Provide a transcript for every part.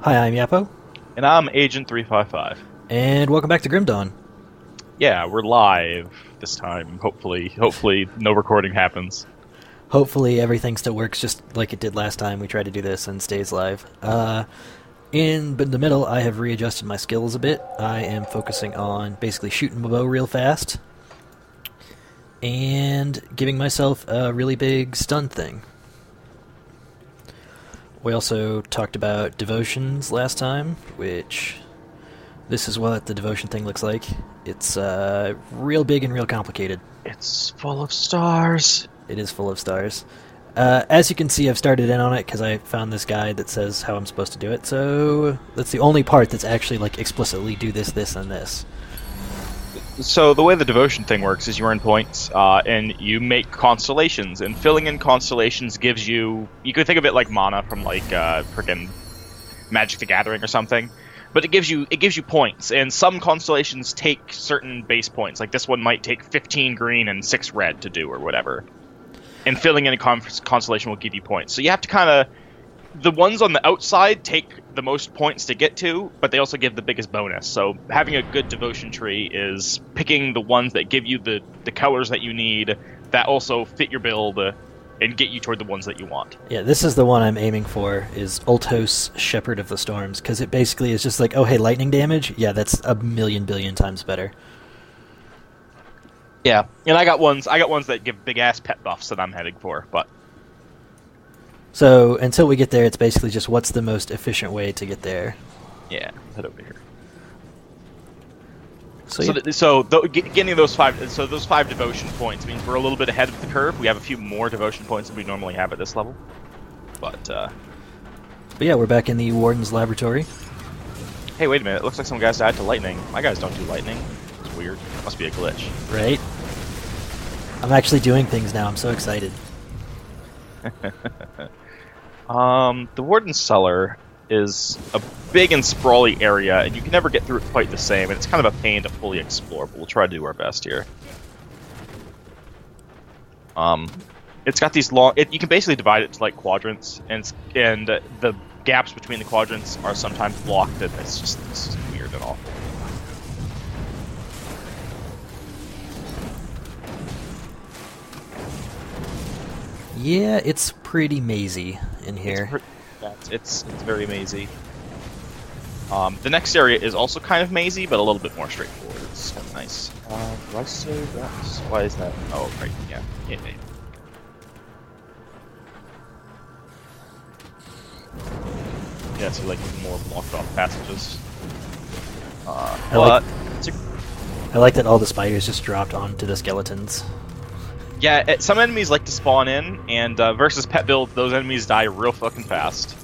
Hi, I'm Yapo, And I'm Agent 355. and welcome back to Grim Dawn. Yeah, we're live this time. Hopefully no recording happens. Hopefully everything still works just like it did last time we tried to do this and stays live. In the middle, I have readjusted my skills a bit. I am focusing on basically shooting my bow real fast and giving myself a really big stun thing. We also talked about devotions last time, which this is what the devotion thing looks like. It's real big and real complicated. It's full of stars. It is full of stars. As you can see, I've started in on it because I found this guide that says how I'm supposed to do it. So that's the only part that's actually like explicitly do this, this, and this. So the way the devotion thing works is you earn points, and you make constellations, and filling in constellations gives you... You could think of it like mana from like frickin' Magic the Gathering or something. But it gives you points, and some constellations take certain base points. Like this one might take 15 green and 6 red to do, or whatever. And filling in a constellation will give you points. So you have to kind of... The ones on the outside take the most points to get to, but they also give the biggest bonus. So having a good devotion tree is picking the ones that give you the colors that you need, that also fit your build, and get you toward the ones that you want. Yeah, this is the one I'm aiming for, is Ultos Shepherd of the Storms, because it basically is just like, oh hey, lightning damage? Yeah, that's a million billion times better. Yeah, and I got ones that give big ass pet buffs that I'm heading for, but So until we get there, it's basically just what's the most efficient way to get there. yeah, head over here. So Getting those five devotion points means we're a little bit ahead of the curve. We have a few more devotion points than we normally have at this level, but yeah, we're back in the Warden's laboratory. hey, wait a minute! It looks like some guys died to lightning. My guys don't do lightning. It's weird. Must be a glitch. Right? I'm actually doing things now. I'm so excited. The Warden's Cellar is a big and sprawly area, and you can never get through it quite the same, and it's kind of a pain to fully explore, but we'll try to do our best here. It's got these long... you can basically divide it to, like, quadrants, and the gaps between the quadrants are sometimes blocked, and it's just weird and awful. Yeah, it's pretty mazy in here. It's very mazy. The next area is also kind of mazy, but a little bit more straightforward. It's kind of nice. Do I say that? Why is that? Oh, right, yeah. Yeah, so like more blocked off passages. I like that all the spiders just dropped onto the skeletons. Yeah, some enemies like to spawn in, and versus pet build, those enemies die real fucking fast.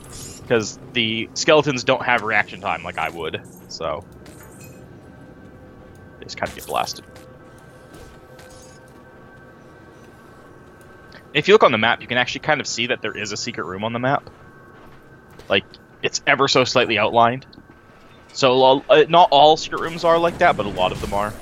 Because the skeletons don't have reaction time like I would, so they just kind of get blasted. If you look on the map, you can actually kind of see that there is a secret room on the map. Like, it's ever so slightly outlined. So, not all secret rooms are like that, but a lot of them are.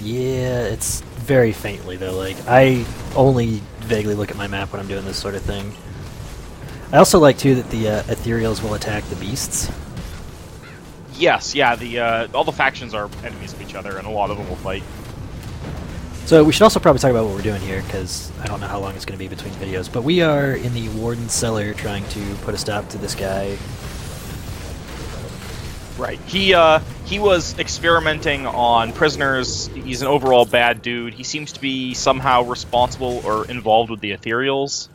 Yeah, it's very faintly though. Like, I only vaguely look at my map when I'm doing this sort of thing. I also like too that the ethereals will attack the beasts. Yes, yeah, all the factions are enemies of each other, and a lot of them will fight. So we should also probably talk about what we're doing here, because I don't know how long it's going to be between videos. But we are in the Warden's Cellar trying to put a stop to this guy. Right. He was experimenting on prisoners. He's an overall bad dude. He seems to be somehow responsible or involved with the ethereals,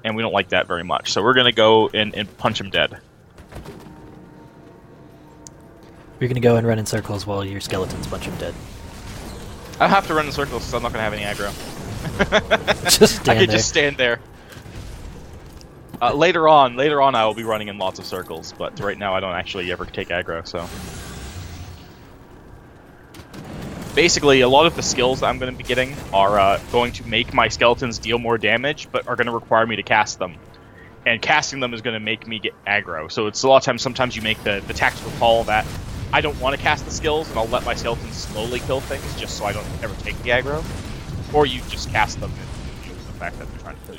and we don't like that very much. So we're gonna go and punch him dead. You're going to go and run in circles while your skeletons punch him dead. I have to run in circles because I'm not gonna have any aggro. Just stand I could there. just stand there. Later on, I will be running in lots of circles, but right now I don't actually ever take aggro, so... Basically, a lot of the skills that I'm going to be getting are going to make my skeletons deal more damage, but are going to require me to cast them. And casting them is going to make me get aggro, so it's a lot of times, sometimes you make the tactical call that I don't want to cast the skills, and I'll let my skeletons slowly kill things, just so I don't ever take the aggro. Or you just cast them and use the fact that they're trying to So,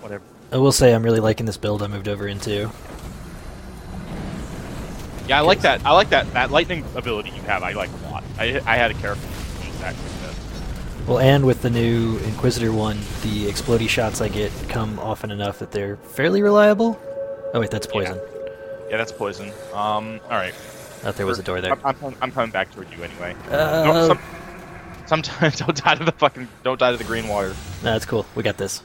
whatever. I will say I'm really liking this build I moved over into. Yeah, I like that. I like that lightning ability you have. I like a lot. I had a character who used that. Well, and with the new Inquisitor one, the explodey shots I get come often enough that they're fairly reliable. Oh wait, that's poison. Yeah, that's poison. All right. Thought there was a door there. I'm coming back toward you anyway. No, Sometimes don't die to the green water. that's cool. We got this.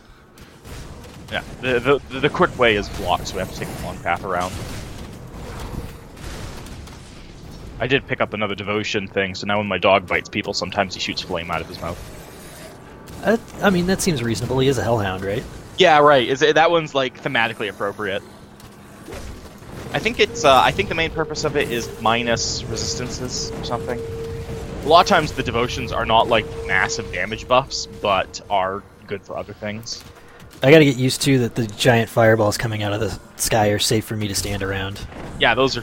Yeah, the quick way is blocked, so we have to take a long path around. I did pick up another devotion thing, so now when my dog bites people, sometimes he shoots flame out of his mouth. I mean, that seems reasonable. He is a hellhound, right? Yeah, right. That one's like thematically appropriate. I think it's. I think the main purpose of it is minus resistances or something. A lot of times the devotions are not like massive damage buffs, but are good for other things. I gotta get used to that the giant fireballs coming out of the sky are safe for me to stand around. Yeah, those are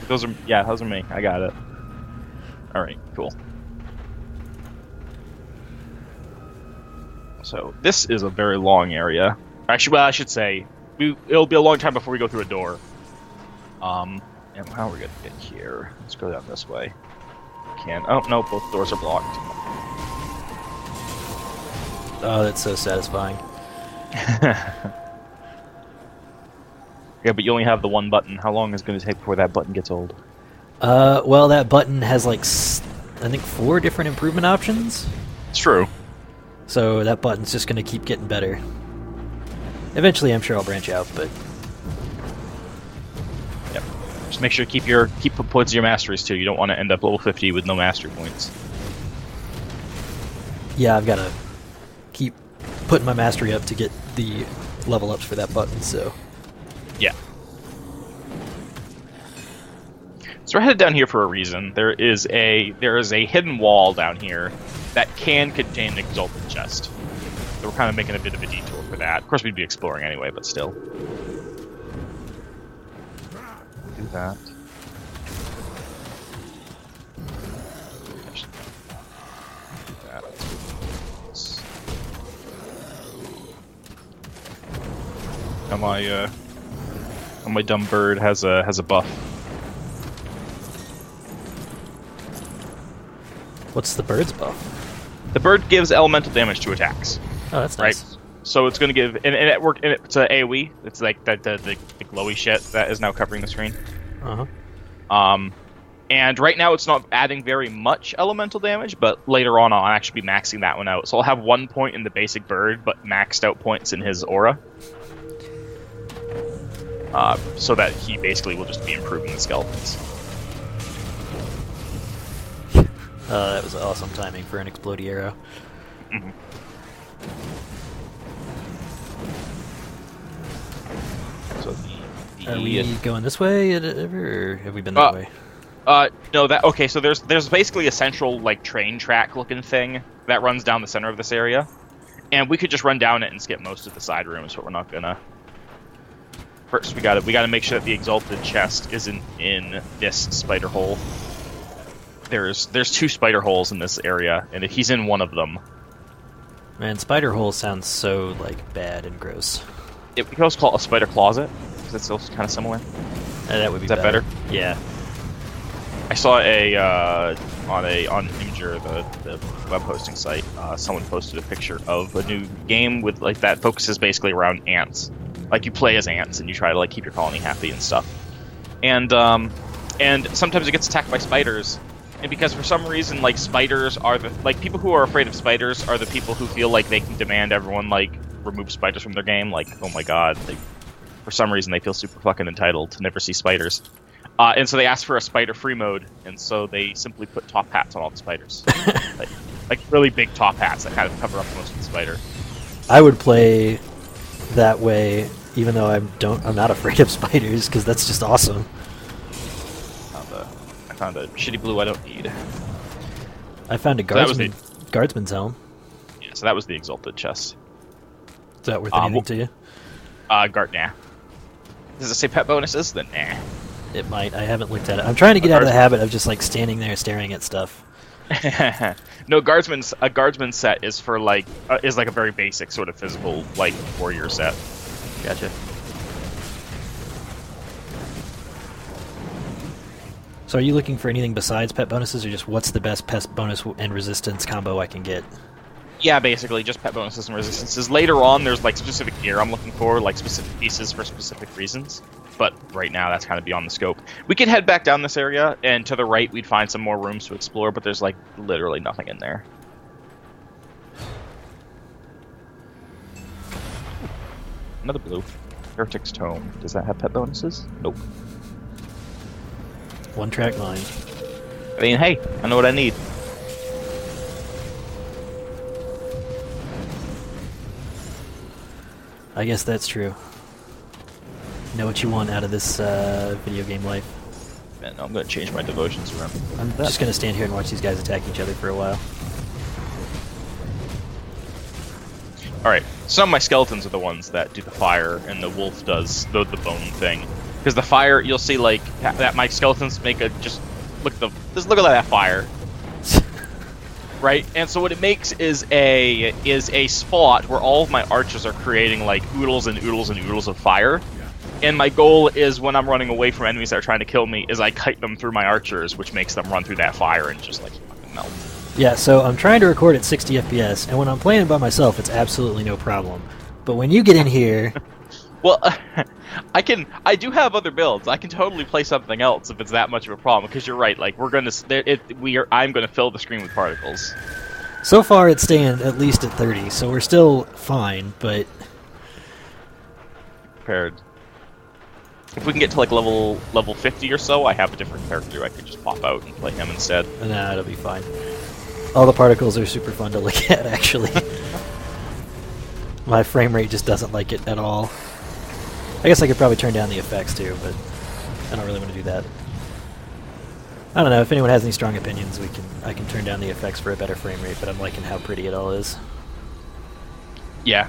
me. I got it. All right, cool. So this is a very long area. Actually, well, I should say it'll be a long time before we go through a door. And how are we gonna get here? Let's go down this way. Oh no, both doors are blocked. Oh, that's so satisfying. Yeah, but you only have the one button. How long is it going to take before that button gets old? Well, that button has like, I think 4 different improvement options. It's true. So that button's just gonna keep getting better. Eventually, I'm sure I'll branch out, but Yep. Just make sure to keep points of your masteries too. You don't want to end up level 50 with no mastery points. yeah, I've gotta keep putting my mastery up to get the level ups for that button. So Yeah. So we're headed down here for a reason. There is a hidden wall down here that can contain an exalted chest. So we're kind of making a bit of a detour for that. Of course, we'd be exploring anyway, but still. Do that. Do that. Now my dumb bird has a buff. what's the bird's buff? The bird gives elemental damage to attacks. Oh, that's Right. nice. So it's going to give, and it's an AoE. It's like the glowy shit that is now covering the screen. And right now it's not adding very much elemental damage, but later on I'll actually be maxing that one out. So I'll have 1 point in the basic bird, but maxed out points in his aura. So that he basically will just be improving the skeletons. That was awesome timing for an explodey arrow. Mm-hmm. So Are we going this way, or have we been that way? No, okay, so there's basically a central, like, train track looking thing that runs down the center of this area. And we could just run down it and skip most of the side rooms, but we're not gonna. First, we gotta make sure that the exalted chest isn't in this spider hole. There's 2 spider holes in this area, and he's in one of them. Man, spider hole sounds so, like, bad and gross. We could also call it a spider closet, because it's still kind of similar. That would be Is that better? Yeah. I saw on Imgur, the web hosting site, someone posted a picture of a new game with like that focuses basically around ants. Like you play as ants and you try to like keep your colony happy and stuff. And sometimes it gets attacked by spiders. And because for some reason like spiders are people who are afraid of spiders are the people who feel like they can demand everyone like remove spiders from their game. Like, oh my god, for some reason they feel super fucking entitled to never see spiders. And so they asked for a spider-free mode, and so they simply put top hats on all the spiders. like really big top hats that kind of cover up most of the spider. I would play that way, even though I'm not afraid of spiders, because that's just awesome. I found a shitty blue I don't need. I found a guardsman's helm. Yeah, so that was the exalted chest. Is that worth anything to you? Nah. Does it say pet bonuses? Then nah. It might. I haven't looked at it. I'm trying to get out of the habit of just like standing there staring at stuff. No, a guardsman set is for like is like a very basic sort of physical like warrior set. Gotcha. So are you looking for anything besides pet bonuses, or just what's the best pest bonus and resistance combo I can get? Yeah, basically just pet bonuses and resistances. Later on, there's like specific gear I'm looking for, like specific pieces for specific reasons. But right now, that's kind of beyond the scope. We could head back down this area, and to the right, we'd find some more rooms to explore, but there's like literally nothing in there. Another blue. Heretic's Tome. Does that have pet bonuses? Nope. One-track mind. I mean, hey, I know what I need. I guess that's true. Know what you want out of this video game life. Man, no, I'm going to change my devotions around. I'm just going to stand here and watch these guys attack each other for a while. Alright, some of my skeletons are the ones that do the fire, and the wolf does the bone thing. Because the fire, you'll see like that my skeletons make a just look at that fire. Right? And so what it makes is a spot where all of my archers are creating like oodles and oodles and oodles of fire. And my goal is when I'm running away from enemies that are trying to kill me, is I kite them through my archers, which makes them run through that fire and just like fucking melt. Yeah, so I'm trying to record at 60 FPS, and when I'm playing by myself, it's absolutely no problem. But when you get in here... Well, I do have other builds. I can totally play something else if it's that much of a problem. Because you're right, like I'm gonna fill the screen with particles. So far, it's staying at least at 30, so we're still fine. But prepared. If we can get to like level 50 or so, I have a different character. I could just pop out and play him instead. Nah, it'll be fine. All the particles are super fun to look at, actually. My frame rate just doesn't like it at all. I guess I could probably turn down the effects too, but I don't really want to do that. I don't know, if anyone has any strong opinions, I can turn down the effects for a better frame rate, but I'm liking how pretty it all is. Yeah.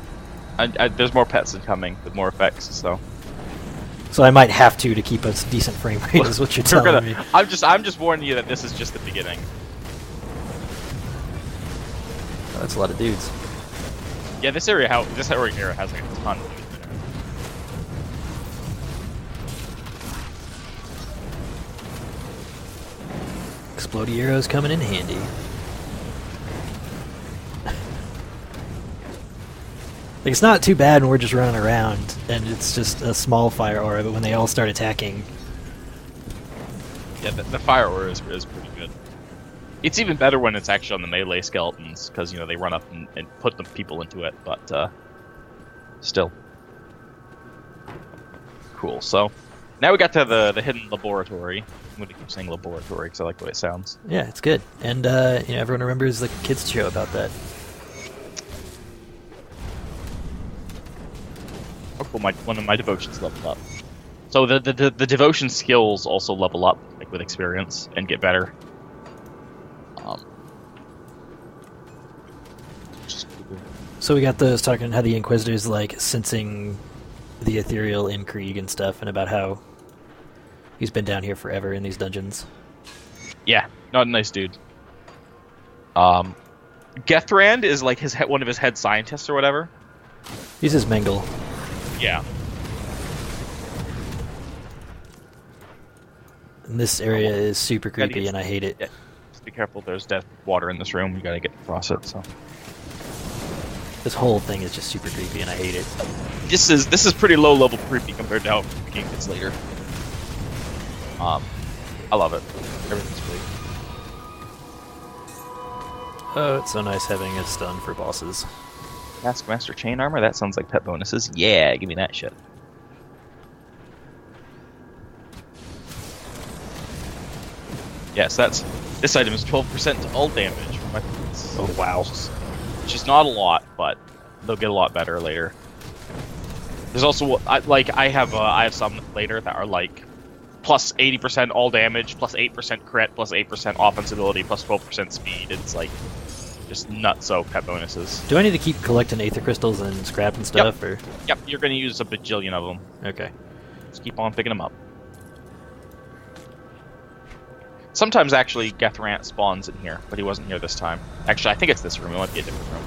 There's more pets incoming with more effects, so... So I might have to keep a decent frame rate, is what you're telling me. I'm just warning you that this is just the beginning. Oh, that's a lot of dudes. Yeah, this area has like a ton of dudes in it. Explodey arrows coming in handy. Like, it's not too bad when we're just running around and it's just a small fire aura, but when they all start attacking... Yeah, the fire aura is pretty good. It's even better when it's actually on the melee skeletons, because, you know, they run up and put the people into it, but, still. Cool, so, now we got to the hidden laboratory. I'm going to keep saying laboratory, because I like the way it sounds. Yeah, it's good. And, you know, everyone remembers the kids' show about that. Oh, cool, one of my devotions leveled up. So the devotion skills also level up, like, with experience, and get better. So we got those talking how the Inquisitor's like sensing the ethereal in Krieg and stuff, and about how he's been down here forever in these dungeons. Yeah, not a nice dude. Gethrand is like one of his head scientists or whatever. He's his Mengel. Yeah. And this area is super creepy, and I hate it. Yeah. Just be careful. There's death water in this room. You gotta get across it. So. This whole thing is just super creepy, and I hate it. This is pretty low level creepy compared to how the game gets later. I love it. Everything's great. Oh, it's so nice having a stun for bosses. Taskmaster chain armor? That sounds like pet bonuses. Yeah, give me that shit. Yes, this item is 12% to all damage from weapons. Oh wow. Which is not a lot, but they'll get a lot better later. There's also I have some later that are like plus 80% all damage, plus 8% crit, plus 8% offense ability, plus 12% speed. It's like just nutso pet bonuses. Do I need to keep collecting aether crystals and scrap and stuff, or? Yep, you're gonna use a bajillion of them. Okay. Just keep on picking them up. Sometimes, actually, Gethrant spawns in here, but he wasn't here this time. Actually, I think it's this room. It might be a different room.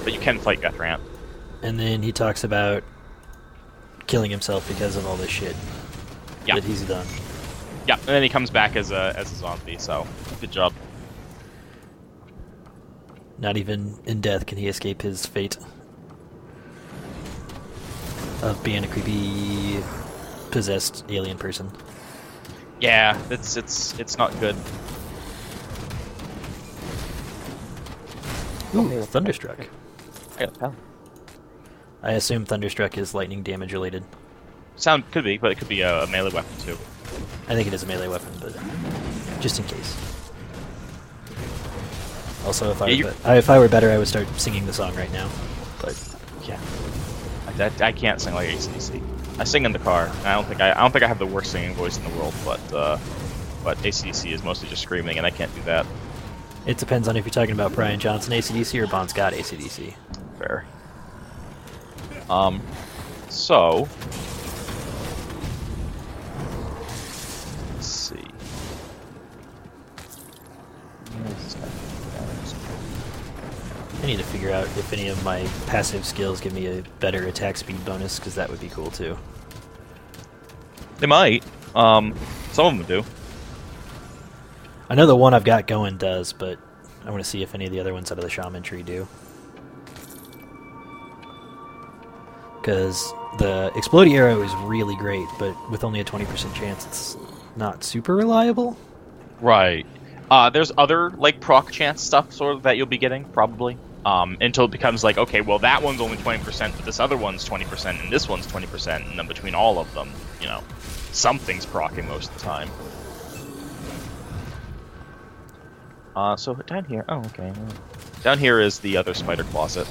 But you can fight Gethrant. And then he talks about killing himself because of all this shit that he's done. Yeah, and then he comes back as a zombie, so good job. Not even in death can he escape his fate of being a creepy, possessed alien person. Yeah, it's not good. Ooh, Thunderstruck. I got a pound. I assume Thunderstruck is lightning damage related. Could be, but it could be a melee weapon too. I think it is a melee weapon, but just in case. Also, if I were better, I would start singing the song right now. But yeah, I can't sing like AC/DC. I sing in the car, and I don't think I have the worst singing voice in the world, but AC/DC is mostly just screaming, and I can't do that. It depends on if you're talking about Brian Johnson AC/DC or Bon Scott AC/DC. Fair. So let's see. I need to figure out if any of my passive skills give me a better attack speed bonus, because that would be cool too. They might. Some of them do. I know the one I've got going does, but I want to see if any of the other ones out of the Shaman tree do. Because the Explodey Arrow is really great, but with only a 20% chance, it's not super reliable. Right. There's other like proc chance stuff sort of that you'll be getting probably. Until it becomes like, okay, well that one's only 20%, but this other one's 20%, and this one's 20%, and then between all of them, you know, something's proccing most of the time. So down here, oh okay. Down here is the other spider closet.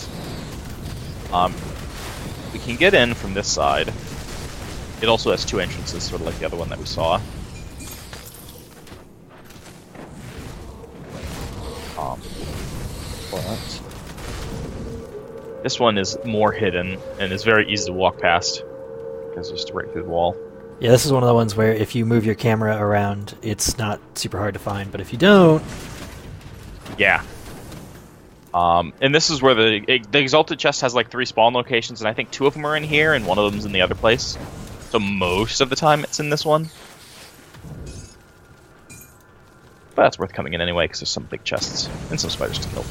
We can get in from this side. It also has two entrances, sort of like the other one that we saw. But this one is more hidden and is very easy to walk past because it's just right through the wall. Yeah, this is one of the ones where if you move your camera around, it's not super hard to find, but if you don't... Yeah. And this is where the Exalted Chest has like 3 spawn locations, and I think 2 of them are in here, and 1 of them's in the other place. So most of the time it's in this one. But that's worth coming in anyway, because there's some big chests and some spiders to kill.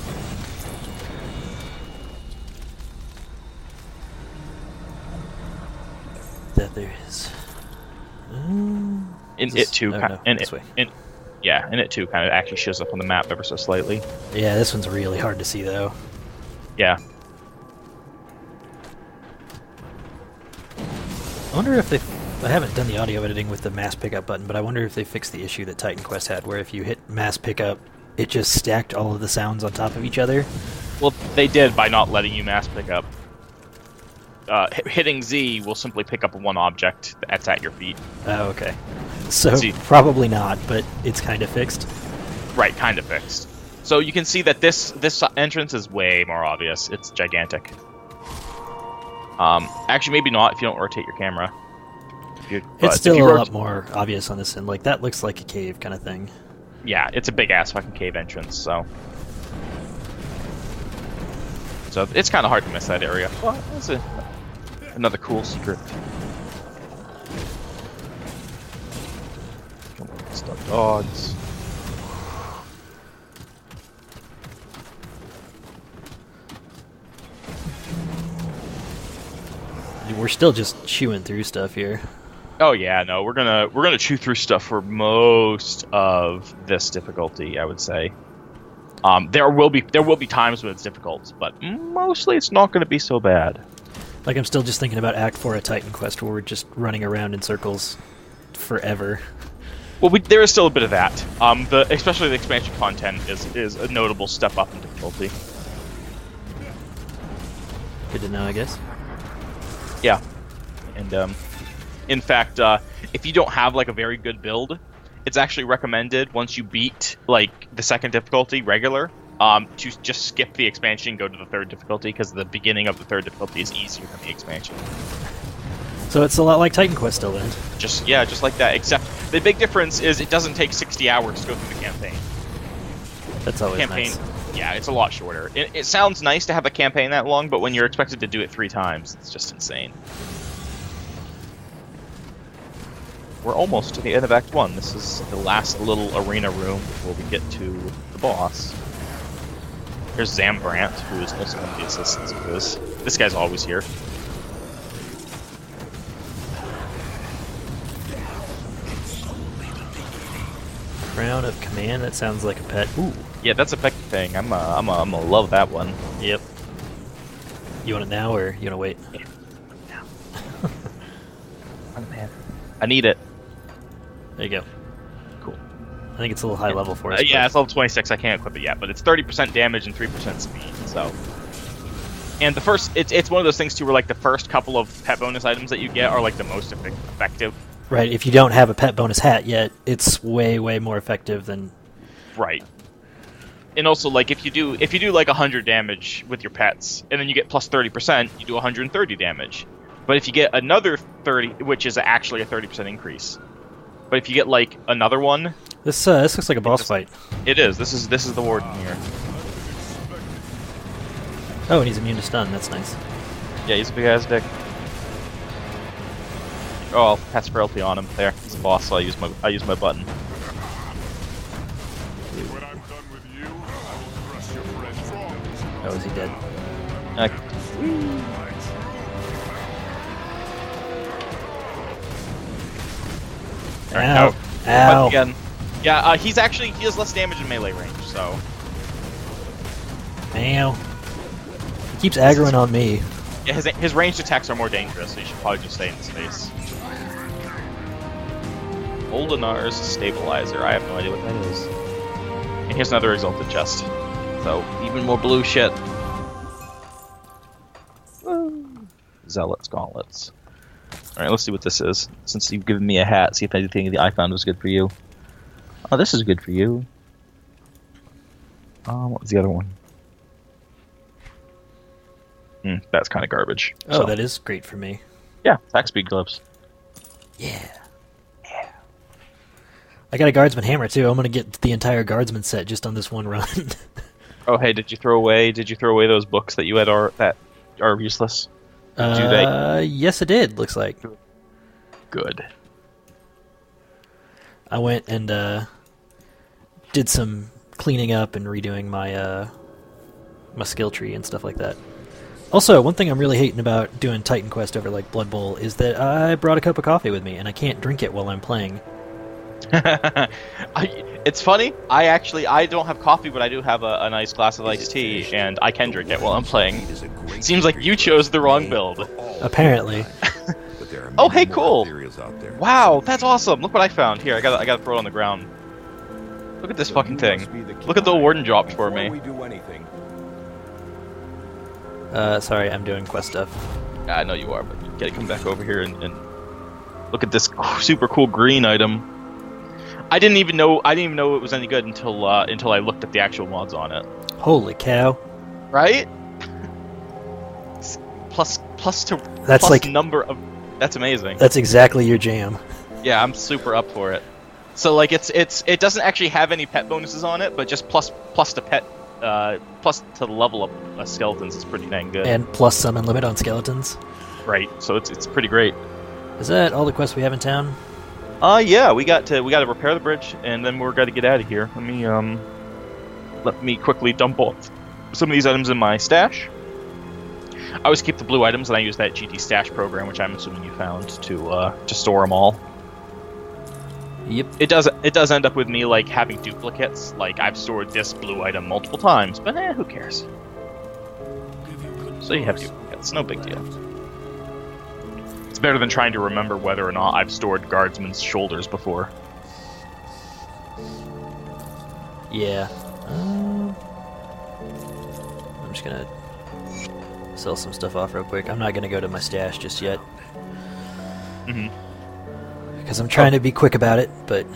That there is. It too kind of actually shows up on the map ever so slightly. Yeah, this one's really hard to see though. Yeah. I wonder if I haven't done the audio editing with the mass pickup button, but I wonder if they fixed the issue that Titan Quest had, where if you hit mass pickup, it just stacked all of the sounds on top of each other. Well, they did by not letting you mass pick up. Hitting Z will simply pick up one object that's at your feet. Oh, okay. So, probably not, but it's kind of fixed. Right, kind of fixed. So you can see that this entrance is way more obvious. It's gigantic. Actually, maybe not if you don't rotate your camera. It's still a lot more obvious on this end. Like, that looks like a cave kind of thing. Yeah, it's a big-ass fucking cave entrance, so... So it's kind of hard to miss that area. Well, that's another cool secret. Stuffed dogs. We're still just chewing through stuff here. Oh yeah, no, we're gonna chew through stuff for most of this difficulty, I would say. There will be times when it's difficult, but mostly it's not going to be so bad. Like, I'm still just thinking about Act 4 of Titan Quest, where we're just running around in circles forever. Well, there is still a bit of that. Especially the expansion content is a notable step up in difficulty. Good to know, I guess. Yeah, and in fact, if you don't have like a very good build, it's actually recommended once you beat like the second difficulty regular, to just skip the expansion and go to the third difficulty, because the beginning of the third difficulty is easier than the expansion. So it's a lot like Titan Quest still then. Just like that. Except the big difference is it doesn't take 60 hours to go through the campaign. That's always Campaign, nice. yeah, it's a lot shorter. It sounds nice to have a campaign that long, but when you're expected to do it 3 times, it's just insane. We're almost to the end of Act 1. This is the last little arena room before we get to the boss. Here's Zambrandt, who is also one of the assistants of this. This guy's always here. Crown of Command, that sounds like a pet. Ooh. Yeah, that's a pet thing. I'm gonna love that one. Yep. You want it now, or you want to wait? Yeah. Oh, man. I need it. There you go. Cool. I think it's a little high level for us. Yeah, it's level 26. I can't equip it yet, but it's 30% damage and 3% speed. So, and the first, it's one of those things too, where like the first couple of pet bonus items that you get are like the most effective. Right. If you don't have a pet bonus hat yet, it's way more effective than. Right. And also, like if you do like 100 damage with your pets, and then you get plus 30%, you do 130 damage. But if you get another 30, which is actually a 30% increase. But if you get like another one, This looks like a boss fight. it is. This is the warden here. Oh, and he's immune to stun. That's nice. Yeah, he's a big ass dick. Oh, I'll pass frailty on him. There, he's a boss, so I use my button. When I'm done with you, I will crush your friends all. Oh, is he dead? Ow! Button Ow! again. Yeah, he has less damage in melee range, so. Ow! He keeps aggroing on me. Yeah, his ranged attacks are more dangerous, so you should probably just stay in his face. Oldenar's Stabilizer. I have no idea what that is. And here's another Exalted Chest. So, even more blue shit. Zealots Gauntlets. Alright, let's see what this is. Since you've given me a hat, see if anything I found was good for you. Oh, this is good for you. What was the other one? That's kind of garbage. Oh, So, that is great for me. yeah, attack speed gloves. Yeah. I got a guardsman hammer too. I'm gonna get the entire guardsman set just on this one run. Oh, hey, did you throw away those books that you had that are useless? Do they? Yes, it did. Looks like. Good. I went and did some cleaning up and redoing my my skill tree and stuff like that. Also, one thing I'm really hating about doing Titan Quest over like Blood Bowl is that I brought a cup of coffee with me and I can't drink it while I'm playing. It's funny. I don't have coffee, but I do have a nice glass of iced tea, and I can drink it while I'm playing. Seems like you chose the wrong build. Apparently. Oh, hey, cool. Wow, that's awesome. Look what I found. Here, I gotta throw it on the ground. Look at this fucking thing. Look at the warden dropped for me. Sorry, I'm doing quest stuff. Yeah, I know you are, but you gotta come back over here and look at this super cool green item. I didn't even know it was any good until I looked at the actual mods on it. Holy cow. Right? Plus That's like number of. That's amazing. That's exactly your jam. Yeah, I'm super up for it. So like it doesn't actually have any pet bonuses on it, but just plus to pet plus to the level of skeletons is pretty dang good. And plus summon limit on skeletons. Right. So it's pretty great. Is that all the quests we have in town? Yeah, we got to repair the bridge, and then we're got to get out of here. Let me quickly dump off some of these items in my stash. I always keep the blue items, and I use that GT stash program, which I'm assuming you found to store them all. Yep. It does end up with me like having duplicates. Like I've stored this blue item multiple times, but who cares? So you have duplicates, no big deal. It's better than trying to remember whether or not I've stored guardsmen's shoulders before. Yeah. I'm just gonna sell some stuff off real quick. I'm not gonna go to my stash just yet. Because I'm trying to be quick about it, but...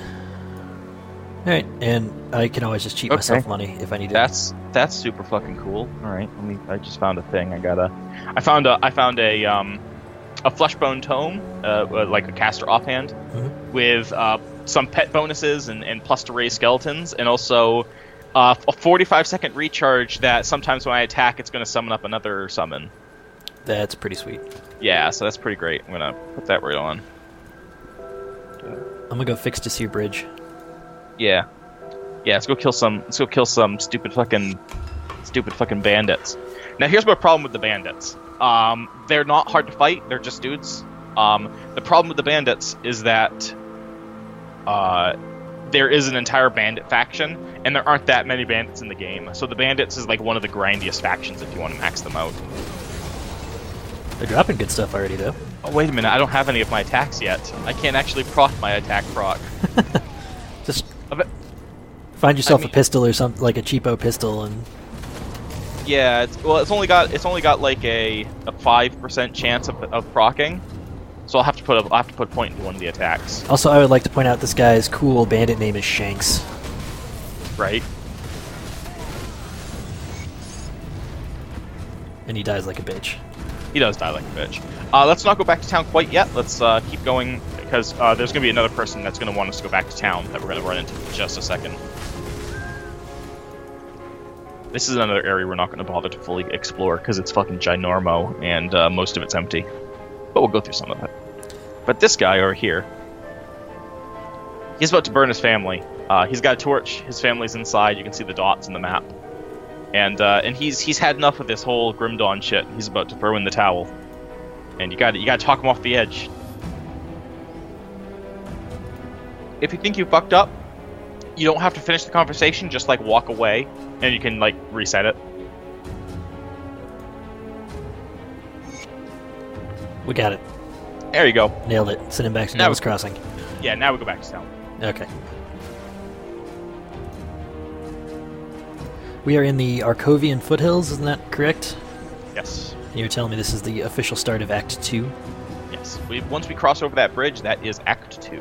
Alright, and I can always just cheat myself money if I need it. That's super fucking cool. Alright, I just found a thing. I found a a Fleshbone Tome, like a caster offhand, with some pet bonuses and plus to raise skeletons, and also a 45-second recharge that sometimes when I attack, it's going to summon up another summon. That's pretty sweet. Yeah, so that's pretty great. I'm going to put that right on. I'm gonna go fix Desir Bridge. Yeah. Yeah, let's go kill some stupid fucking bandits. Now here's my problem with the bandits. They're not hard to fight, they're just dudes. The problem with the bandits is that there is an entire bandit faction, and there aren't that many bandits in the game. So the bandits is like one of the grindiest factions if you want to max them out. They're dropping good stuff already, though. Oh, wait a minute, I don't have any of my attacks yet. I can't actually proc my attack proc. Just find yourself a pistol or something, like a cheapo pistol, and yeah, it's only got like a 5% chance of proccing, so I'll have to put a point into one of the attacks. Also, I would like to point out this guy's cool bandit name is Shanks. Right. And he dies like a bitch. He does die like a bitch. Let's not go back to town quite yet. Let's keep going, because there's going to be another person that's going to want us to go back to town that we're going to run into in just a second. This is another area we're not going to bother to fully explore, because it's fucking ginormo, and most of it's empty. But we'll go through some of it. But this guy over here, he's about to burn his family. He's got a torch, his family's inside, you can see the dots in the map. And he's had enough of this whole Grim Dawn shit. He's about to throw in the towel. And you gotta talk him off the edge. If you think you fucked up, you don't have to finish the conversation, just like walk away, and you can like reset it. We got it. There you go. Nailed it. Send him back to Now Devil's Crossing. Yeah, now we go back to town. Okay. We are in the Arkovian foothills, isn't that correct? Yes. And you were telling me this is the official start of Act 2? Yes. Once we cross over that bridge, that is Act 2.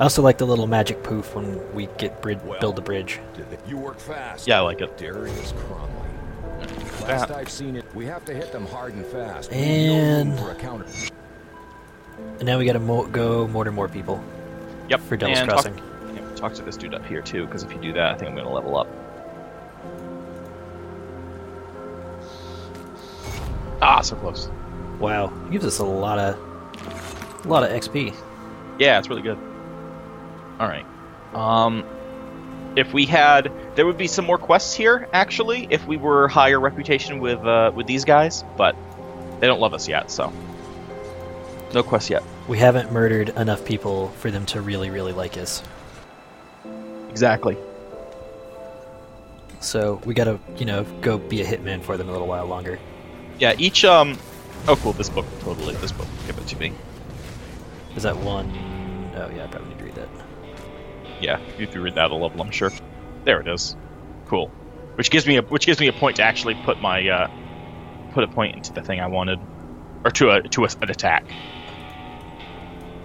I also like the little magic poof when we get build the bridge. You work fast. Yeah, I like it. Darius Cromley. Last I've seen it, we have to hit them hard and fast. And No room for a counter. And now we gotta go mortar more people. Yep. For Devil's and Crossing. Talk to this dude up here too, because if you do that, I think I'm going to level up. Ah, so close. Wow, it gives us a lot of XP. Yeah, it's really good. All right. If we had, there would be some more quests here actually, if we were higher reputation with these guys, but they don't love us yet, so no quests yet. We haven't murdered enough people for them to really, really like us. Exactly. So we gotta, go be a hitman for them a little while longer. Yeah, each oh cool, this book give it to me. Is that one? Oh yeah, I probably need to read that. Yeah, if you read that, a level, I'm sure. There it is. Cool. Which gives me a point to actually put my put a point into the thing I wanted, or to an attack.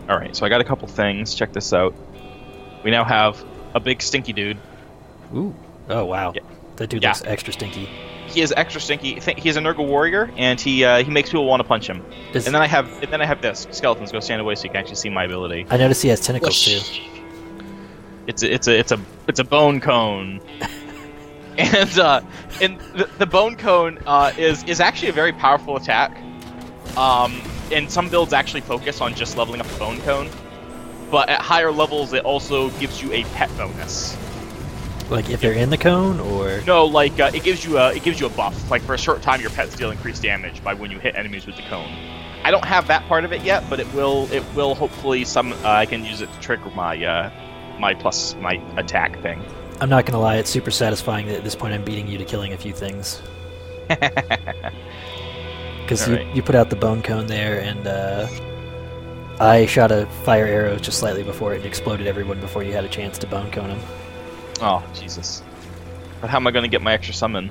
All right, so I got a couple things. Check this out. We now have a big stinky dude. Ooh. Oh wow. Yeah. That dude looks extra stinky. He is extra stinky. He's a Nurgle warrior, and he makes people want to punch him. And then I have this skeletons. Go stand away so you can actually see my ability. I noticed he has tentacles too. It's a bone cone, and the bone cone is actually a very powerful attack. And some builds actually focus on just leveling up the bone cone, but at higher levels it also gives you a pet bonus. Like if they're in the cone, or no, like it gives you a buff. Like for a short time, your pets deal increased damage by when you hit enemies with the cone. I don't have that part of it yet, but it will hopefully I can use it to trigger my my attack thing. I'm not gonna lie, it's super satisfying that at this point I'm beating you to killing a few things. Because you put out the bone cone there, and I shot a fire arrow just slightly before it and exploded everyone before you had a chance to bone cone them. Oh, Jesus. But how am I going to get my extra summon?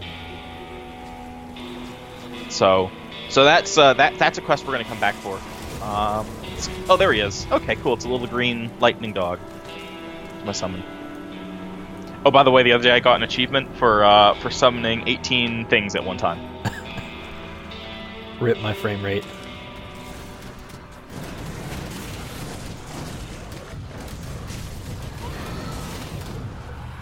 So that's a quest we're going to come back for. Oh, there he is. Okay, cool. It's a little green lightning dog. It's my summon. Oh, by the way, the other day I got an achievement for summoning 18 things at one time. Rip my frame rate.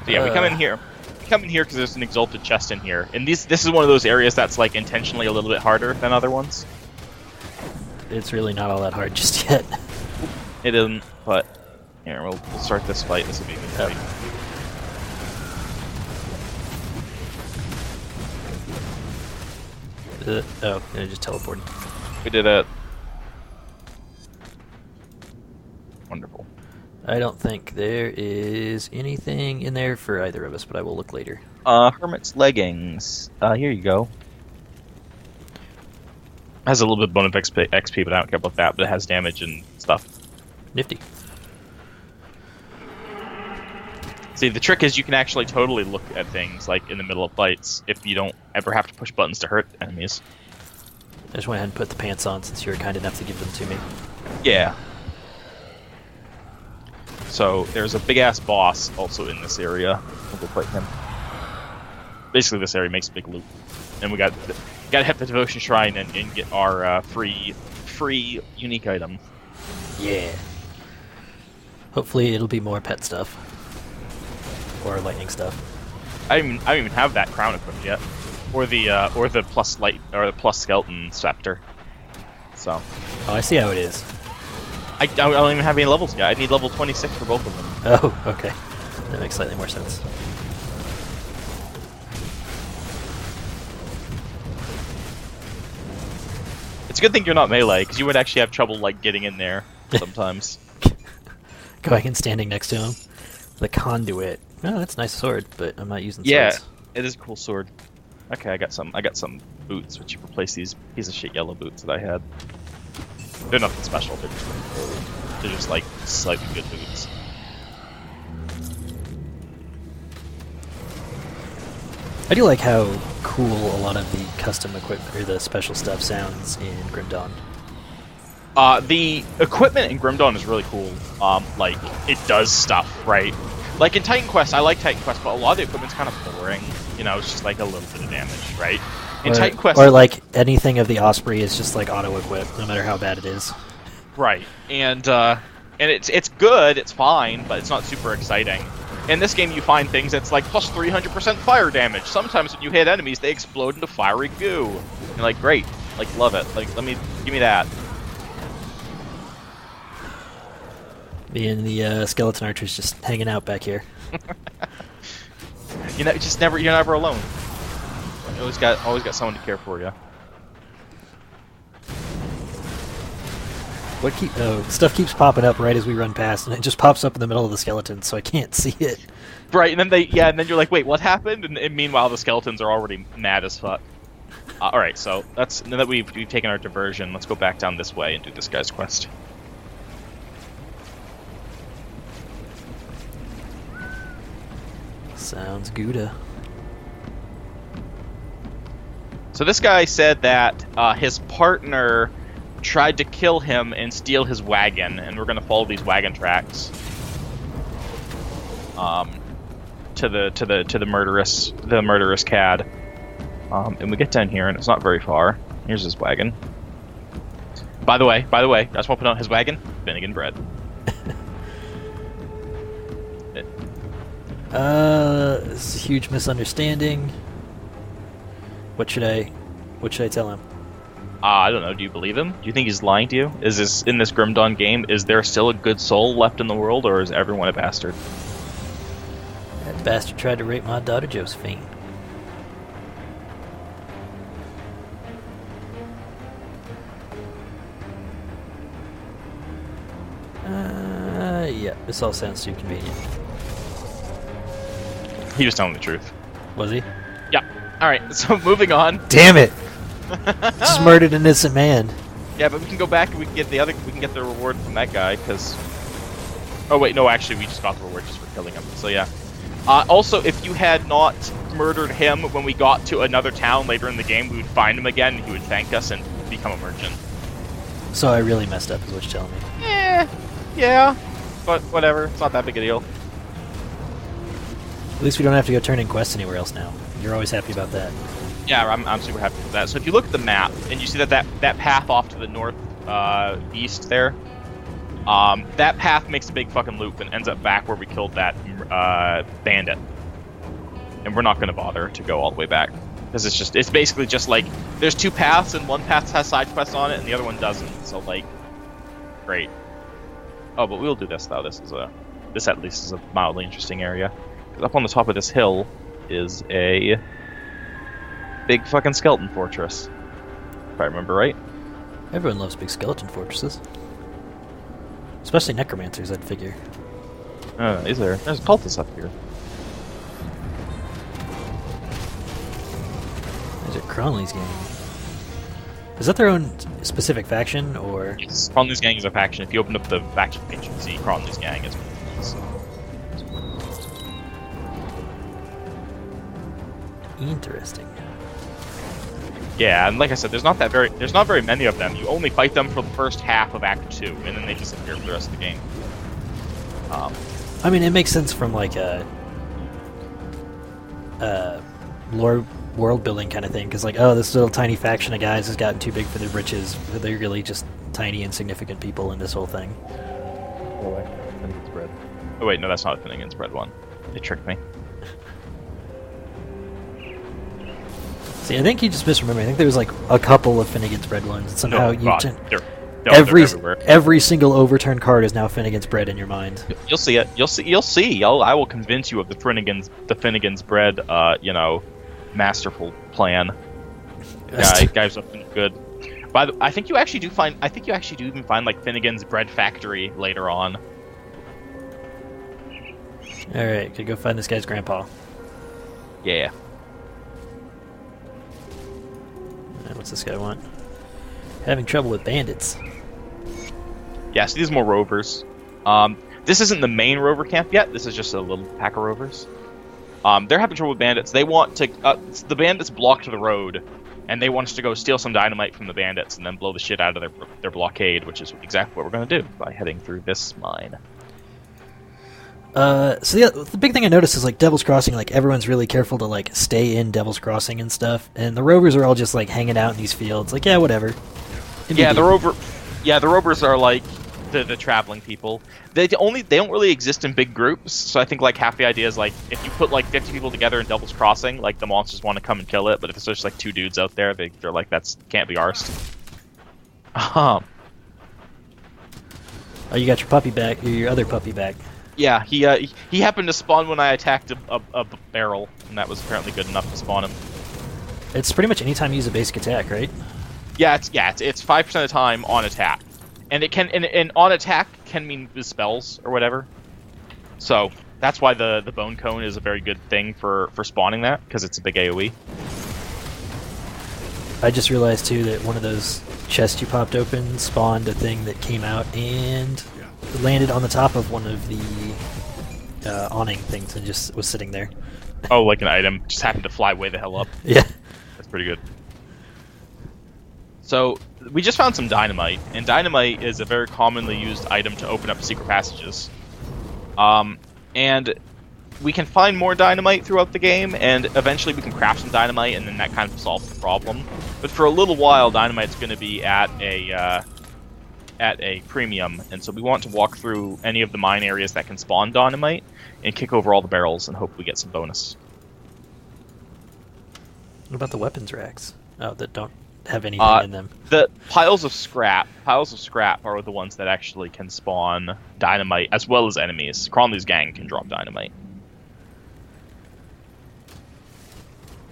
So yeah, we come in here. We come in here because there's an exalted chest in here, and this is one of those areas that's like intentionally a little bit harder than other ones. It's really not all that hard just yet. It isn't, but here we'll start this fight. This will be a good fight. Oh, I just teleported. We did it. Wonderful. I don't think there is anything in there for either of us, but I will look later. Hermit's leggings. Here you go. Has a little bit of bonus XP, but I don't care about that. But it has damage and stuff. Nifty. See, the trick is you can actually totally look at things like in the middle of fights if you don't ever have to push buttons to hurt enemies. I just went ahead and put the pants on since you were kind enough to give them to me. Yeah. So there's a big ass boss also in this area. We'll go fight him. Basically, this area makes a big loop, and we gotta hit the devotion shrine and get our free unique item. Yeah. Hopefully, it'll be more pet stuff or lightning stuff. I don't even have that crown equipped yet, or the plus light or the plus skeleton scepter. So. Oh, I see how it is. I don't even have any levels yet. I need level 26 for both of them. Oh, okay. That makes slightly more sense. It's a good thing you're not melee, because you would actually have trouble like getting in there sometimes. Going and standing next to him. The conduit. Oh, that's a nice sword, but I'm not using swords. Yeah, it is a cool sword. Okay, I got some boots, which replace these piece of shit yellow boots that I had. They're nothing special. They're just like slightly good boots. I do like how cool a lot of the custom equipment or the special stuff sounds in Grim Dawn. The equipment in Grim Dawn is really cool. Like it does stuff, right? Like in Titan Quest, I like Titan Quest, but a lot of the equipment's kind of boring. You know, it's just like a little bit of damage, right? In Titan Quest, or like anything of the Osprey is just like auto-equip, no matter how bad it is. Right, and it's good, it's fine, but it's not super exciting. In this game, you find things that's like plus 300% fire damage. Sometimes when you hit enemies, they explode into fiery goo. You're like, great, like love it. Like, give me that. Me and the skeleton archers just hanging out back here. You know, you're never alone. You always got someone to care for you. Stuff keeps popping up right as we run past, and it just pops up in the middle of the skeleton, so I can't see it. Right, and then you're like, wait, what happened? And meanwhile, the skeletons are already mad as fuck. All right, so now that we've taken our diversion, let's go back down this way and do this guy's quest. Sounds good. So this guy said that his partner tried to kill him and steal his wagon, and we're gonna follow these wagon tracks to the murderous cad. And we get down here, and it's not very far. Here's his wagon. By the way, I just want to put on his wagon, Finnegan bread. This is a huge misunderstanding. What should I tell him? I don't know. Do you believe him? Do you think he's lying to you? Is this in this Grim Dawn game? Is there still a good soul left in the world, or is everyone a bastard? That bastard tried to rape my daughter Josephine. Yeah, this all sounds too convenient. He was telling the truth. Was he? Yeah. All right. So moving on. Damn it! Just murdered an innocent man. Yeah, but we can go back and we can get the reward from that guy, because... Oh wait, no, actually we just got the reward just for killing him, so yeah. Also, if you had not murdered him when we got to another town later in the game, we would find him again, and he would thank us and become a merchant. So I really messed up is what you're telling me. Yeah, but whatever, it's not that big a deal. At least we don't have to go turn in quests anywhere else now. You're always happy about that. Yeah, I'm super happy with that. So if you look at the map, and you see that path off to the north east there, that path makes a big fucking loop and ends up back where we killed that bandit. and we're not going to bother to go all the way back because it's basically just like there's two paths and one path has side quests on it and the other one doesn't. So like, great. Oh, but we'll do this though. This at least is a mildly interesting area. 'Cause up on the top of this hill is a big fucking skeleton fortress, if I remember right. Everyone loves big skeleton fortresses. Especially necromancers, I'd figure. Is there? There's cultists up here. There's a Cronley's gang. Is that their own specific faction, or...? Yes, Cronley's gang is a faction. If you open up the faction page, you can see Cronley's gang is. Interesting. Yeah, and like I said, there's not very many of them. You only fight them for the first half of Act 2, and then they disappear for the rest of the game. I mean, it makes sense from like a lore world building kind of thing, because like, oh, this little tiny faction of guys has gotten too big for their britches. They're really just tiny, insignificant people in this whole thing. Oh wait, no, that's not a Finnegan's Bread one. It tricked me. See, I think you just misremember. I think there was like a couple of Finnegan's Bread ones. And somehow They're everywhere. every single overturned card is now Finnegan's Bread in your mind. You'll see it. You'll see. I will convince you of the Finnegan's Bread, masterful plan. Yeah, guys, up good. I think you actually do even find like Finnegan's Bread Factory later on. All right, could go find this guy's grandpa. Yeah. What's this guy want? Having trouble with bandits. Yeah, so these are more rovers. This isn't the main rover camp yet. This is just a little pack of rovers. They're having trouble with bandits. They want to... the bandits blocked the road, and they want us to go steal some dynamite from the bandits and then blow the shit out of their blockade, which is exactly what we're going to do by heading through this mine. So the big thing I noticed is like Devil's Crossing, like everyone's really careful to like stay in Devil's Crossing and stuff, and the rovers are all just like hanging out in these fields, like yeah, whatever. Yeah, the rovers are like the traveling people. They don't really exist in big groups, so I think like half the idea is like if you put like 50 people together in Devil's Crossing, like the monsters want to come and kill it, but if it's just like two dudes out there, they're like that's can't be arsed. Oh, you got your puppy back, or your other puppy back. Yeah, he happened to spawn when I attacked a barrel, and that was apparently good enough to spawn him. It's pretty much any time you use a basic attack, right? Yeah, it's 5% of the time on attack, and it can and on attack can mean spells or whatever. So that's why the bone cone is a very good thing for spawning that, because it's a big AOE. I just realized too that one of those chests you popped open spawned a thing that came out and landed on the top of one of the awning things and just was sitting there. Oh, like an item just happened to fly way the hell up. Yeah, that's pretty good. So we just found some dynamite, and dynamite is a very commonly used item to open up secret passages. And we can find more dynamite throughout the game, and eventually we can craft some dynamite, and then that kind of solves the problem. But for a little while, dynamite's going to be at a premium, and so we want to walk through any of the mine areas that can spawn dynamite and kick over all the barrels and hope we get some bonus. What about the weapons racks? Oh, that don't have anything in them. The piles of scrap are the ones that actually can spawn dynamite as well as enemies. Cronley's gang can drop dynamite.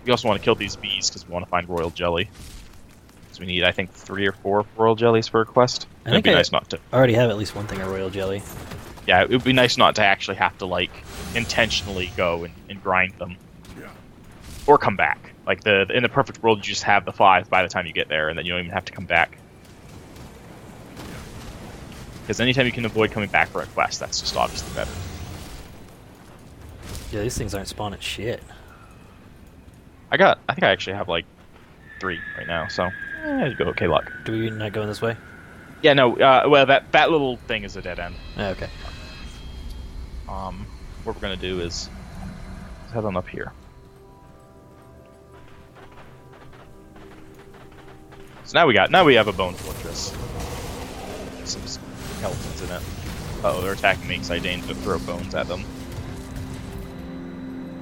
We also want to kill these bees because we want to find royal jelly. So we need, I think, 3 or 4 royal jellies for a quest. It'd be nice not to. I already have at least one thing of royal jelly. Yeah, it would be nice not to actually have to like intentionally go and grind them, or come back. Like in the perfect world, you just have the 5 by the time you get there, and then you don't even have to come back. Because anytime you can avoid coming back for a quest, that's just obviously better. Yeah, these things aren't spawning shit. I think I actually have like 3 right now, so you go okay luck. Do we not go this way? Yeah, no. Well, that little thing is a dead end. Oh, okay. What we're gonna do is head on up here. So now we have a bone fortress. Some skeletons in it. Uh oh, they're attacking me because I deigned to throw bones at them.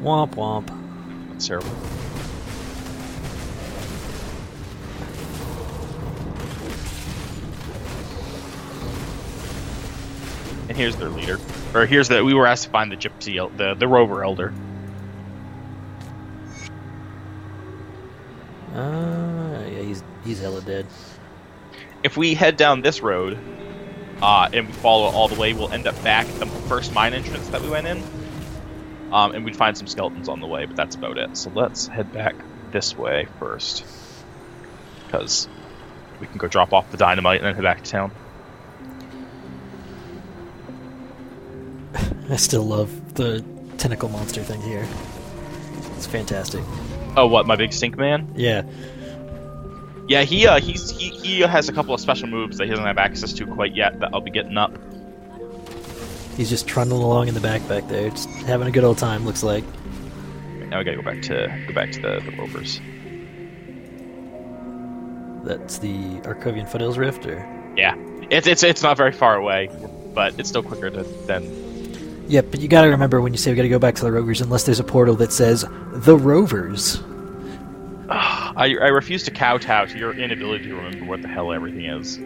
Womp womp. That's terrible. And here's their leader. Or here's the... We were asked to find the gypsy... The rover elder. Yeah, he's hella dead. If we head down this road, and we follow it all the way, we'll end up back at the first mine entrance that we went in. And we'd find some skeletons on the way, but that's about it. So let's head back this way first. Because we can go drop off the dynamite and then head back to town. I still love the tentacle monster thing here. It's fantastic. Oh, what, my big stink man? Yeah. Yeah, he has a couple of special moves that he doesn't have access to quite yet that I'll be getting up. He's just trundling along in the back there, just having a good old time, looks like. Now we gotta go back to the rovers. That's the Arcovian Foothills Rift, or? Yeah, it's not very far away, but it's still quicker than. Yeah, but you gotta remember when you say we gotta go back to the rovers, unless there's a portal that says the rovers. I refuse to kowtow to your inability to remember what the hell everything is.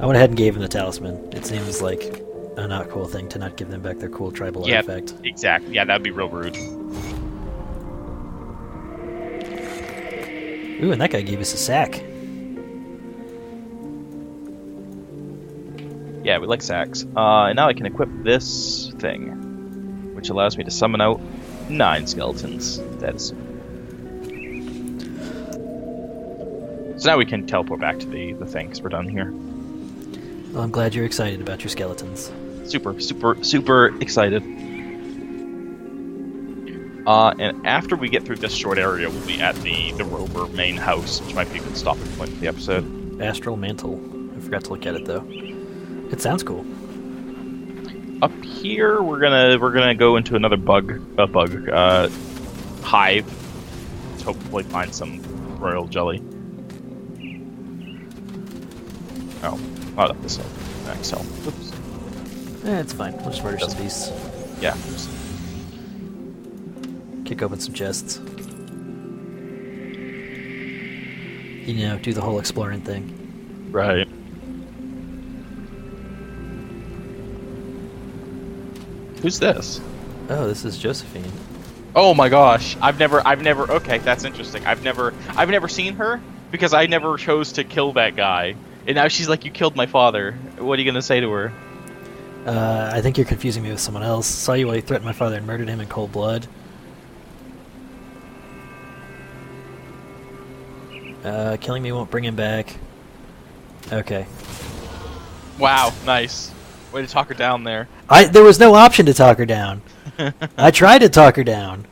I went ahead and gave him the talisman. It seems like a not cool thing to not give them back their cool tribal artifact. Exactly. Yeah, that'd be real rude. Ooh, and that guy gave us a sack. Yeah, we like sacks. And now I can equip this thing, which allows me to summon out 9 skeletons. That is. So now we can teleport back to the thing, because we're done here. Well, I'm glad you're excited about your skeletons. Super, super, super excited. And after we get through this short area, we'll be at the rover main house, which might be a good stopping point for the episode. Astral Mantle. I forgot to look at it, though. It sounds cool. Up here, we're gonna go into another hive. Let's hopefully find some royal jelly. Oh, not up this hill. Next hill. Oops. It's fine. We'll just murder some beasts. Yeah. Kick open some chests. You know, do the whole exploring thing. Right. Who's this? Oh, this is Josephine. Oh my gosh! I've never. Okay, that's interesting. I've never seen her because I never chose to kill that guy, and now she's like, "You killed my father." What are you gonna say to her? I think you're confusing me with someone else. Saw you while you threatened my father and murdered him in cold blood. Killing me won't bring him back. Okay. Wow, nice. Way to talk her down there. There was no option to talk her down. I tried to talk her down.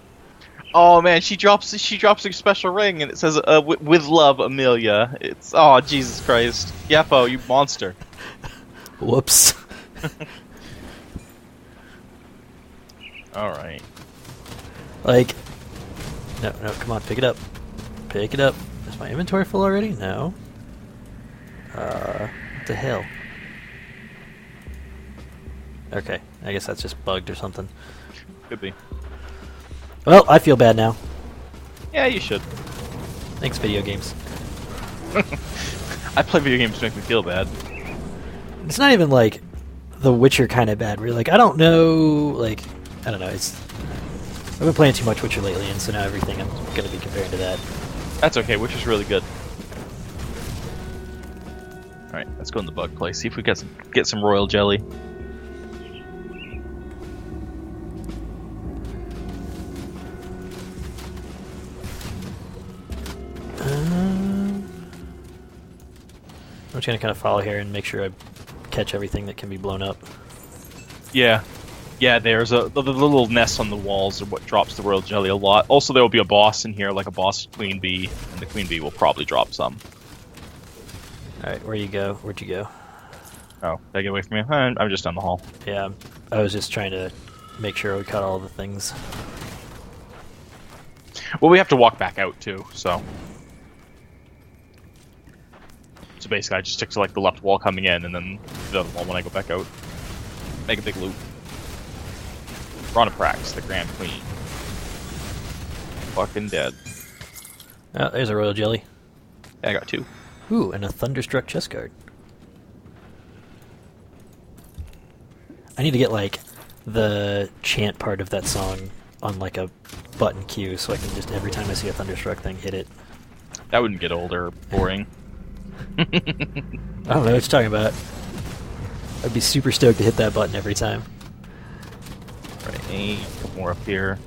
Oh man, she drops a special ring and it says with love, Amelia. It's Jesus Christ. Yeppo, you monster. Whoops. Alright. Like, no, come on, pick it up. Pick it up. Is my inventory full already? No. What the hell? Okay, I guess that's just bugged or something. Could be. Well, I feel bad now. Yeah, you should. Thanks, video games. I play video games to make me feel bad. It's not even like The Witcher kind of bad. Where you're like, I don't know, like, I don't know. I've been playing too much Witcher lately, and so now everything I'm going to be comparing to that. That's okay. Witcher's really good. All right, let's go in the bug place. See if we get some royal jelly. I'm just going to kind of follow here and make sure I catch everything that can be blown up. Yeah. Yeah, there's the little nests on the walls are what drops the royal jelly a lot. Also, there will be a boss in here, like a boss queen bee, and the queen bee will probably drop some. Alright, where'd you go? Oh, did I get away from you? I'm just down the hall. Yeah, I was just trying to make sure we caught all the things. Well, we have to walk back out, too, so... So basically, I just stick to like the left wall coming in, and then the other wall when I go back out. Make a big loop. Rhonaprax, the Grand Queen. fucking dead. Oh, there's a royal jelly. Yeah, I got 2. Ooh, and a thunderstruck chest guard. I need to get like the chant part of that song on like a button queue so I can just every time I see a thunderstruck thing hit it. That wouldn't get old or boring. I don't know what you're talking about. I'd be super stoked to hit that button every time. Right, a couple more up here.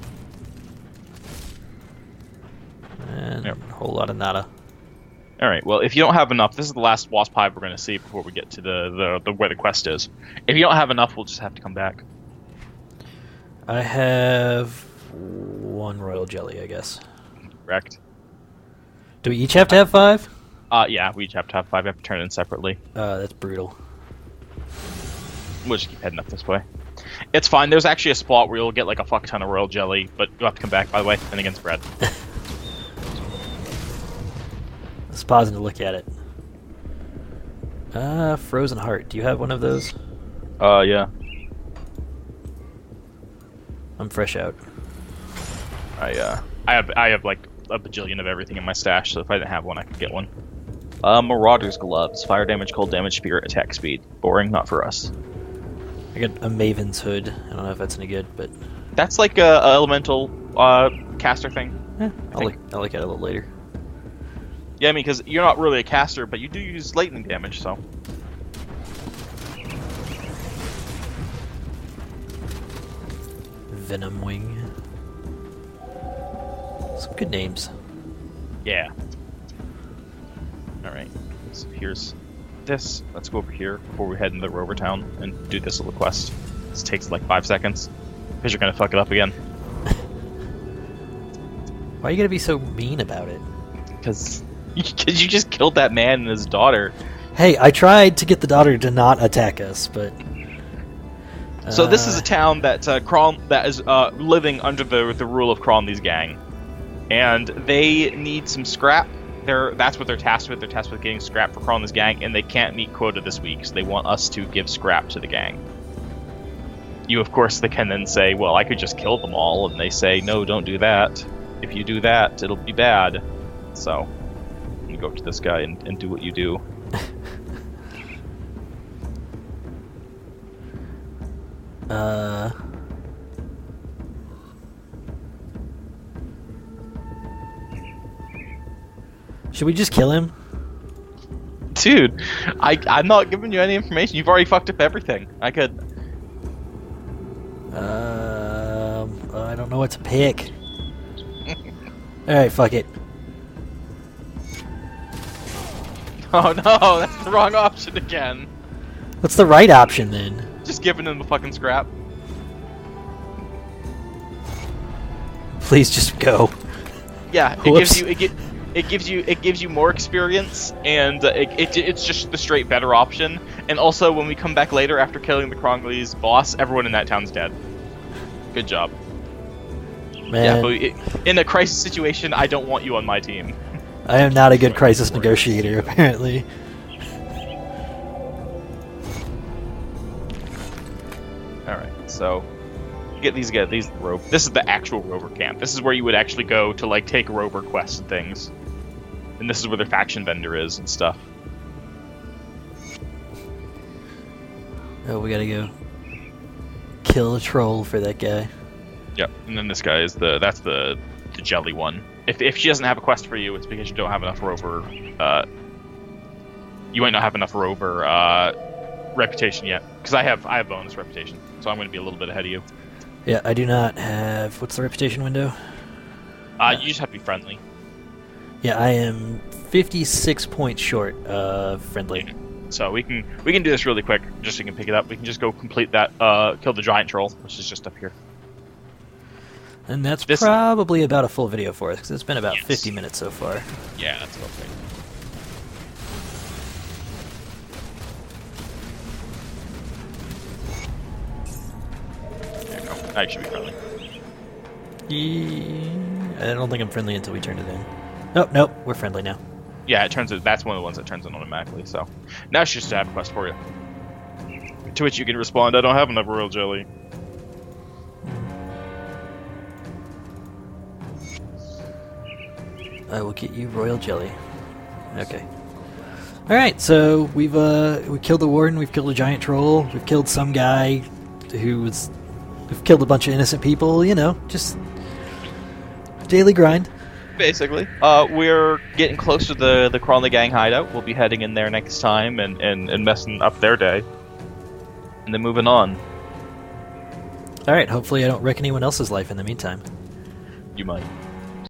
And Yep. a whole lot of nada. Alright, well, if you don't have enough, this is the last wasp hive we're going to see before we get to the where the quest is. If you don't have enough, we'll just have to come back. I have 1 royal jelly, I guess. Correct? Do we each have to have 5? Yeah, we each have to have 5. We have to turn it in separately. That's brutal. We'll just keep heading up this way. It's fine. There's actually a spot where you'll get like a fuck ton of royal jelly, but you'll have to come back, by the way, and against bread. Let's pause and look at it. Frozen Heart. Do you have one of those? Yeah. I'm fresh out. I have like a bajillion of everything in my stash, so if I didn't have one, I could get one. Marauder's Gloves. Fire damage, cold damage, spirit, attack speed. Boring, not for us. I got a Maven's Hood. I don't know if that's any good, but That's like a elemental caster thing. I'll look at it a little later. Yeah, I mean, because you're not really a caster, but you do use lightning damage, so. Venom Wing. Some good names. Yeah. Alright, so here's this. Let's go over here before we head into Rover Town and do this little quest. This takes like 5 seconds, because you're gonna fuck it up again. Why are you gonna be so mean about it? Because you just killed that man and his daughter. Hey, I tried to get the daughter to not attack us, but... So this is a town that that is living under the rule of Cronley's gang, and they need some scrap. That's what they're tasked with. They're tasked with getting scrap for Cronley's gang, and they can't meet quota this week, so they want us to give scrap to the gang. You, of course, they can then say, well, I could just kill them all, and they say, no, don't do that. If you do that, it'll be bad. So, you go up to this guy and do what you do. Should we just kill him? Dude, I'm not giving you any information. You've already fucked up everything. I could... I don't know what to pick. Alright, fuck it. Oh no, that's the wrong option again. What's the right option then? Just giving him the fucking scrap. Please just go. Yeah, Whoops. it gives you more experience, and it's just the straight better option. And also, when we come back later after killing the Cronley's boss, everyone in that town's dead. Good job. Man, Yeah, but in a crisis situation, I don't want you on my team. I am not a good crisis negotiator, apparently. Alright, so get these rover. This is the actual rover camp. This is where you would actually go to like take rover quests and things. And this is where their faction vendor is and stuff. Oh, we gotta go kill a troll for that guy. Yep, and then this guy is that's the jelly one. If she doesn't have a quest for you, it's because you don't have enough rover. You might not have enough rover reputation yet. Because I have bonus reputation, so I'm going to be a little bit ahead of you. Yeah, I do not have... What's the reputation window? You just have to be friendly. Yeah, I am 56 points short of friendly. So we can do this really quick, just so you can pick it up. We can just go complete that, kill the giant troll, which is just up here. And that's probably about a full video for us, because it's been about Yes. 50 minutes so far. Yeah, that's about right. There you go. I should be friendly. I don't think I'm friendly until we turn it in. Nope, we're friendly now. Yeah, that's one of the ones that turns in automatically, so. Now she just have a quest for you. To which you can respond, I don't have enough royal jelly. I will get you royal jelly. Okay. All right, so we killed the warden. We've killed a giant troll. We've killed some guy we've killed a bunch of innocent people. You know, just daily grind. Basically. We're getting close to the Crawley Gang hideout. We'll be heading in there next time and messing up their day. And then moving on. All right. Hopefully, I don't wreck anyone else's life in the meantime. You might.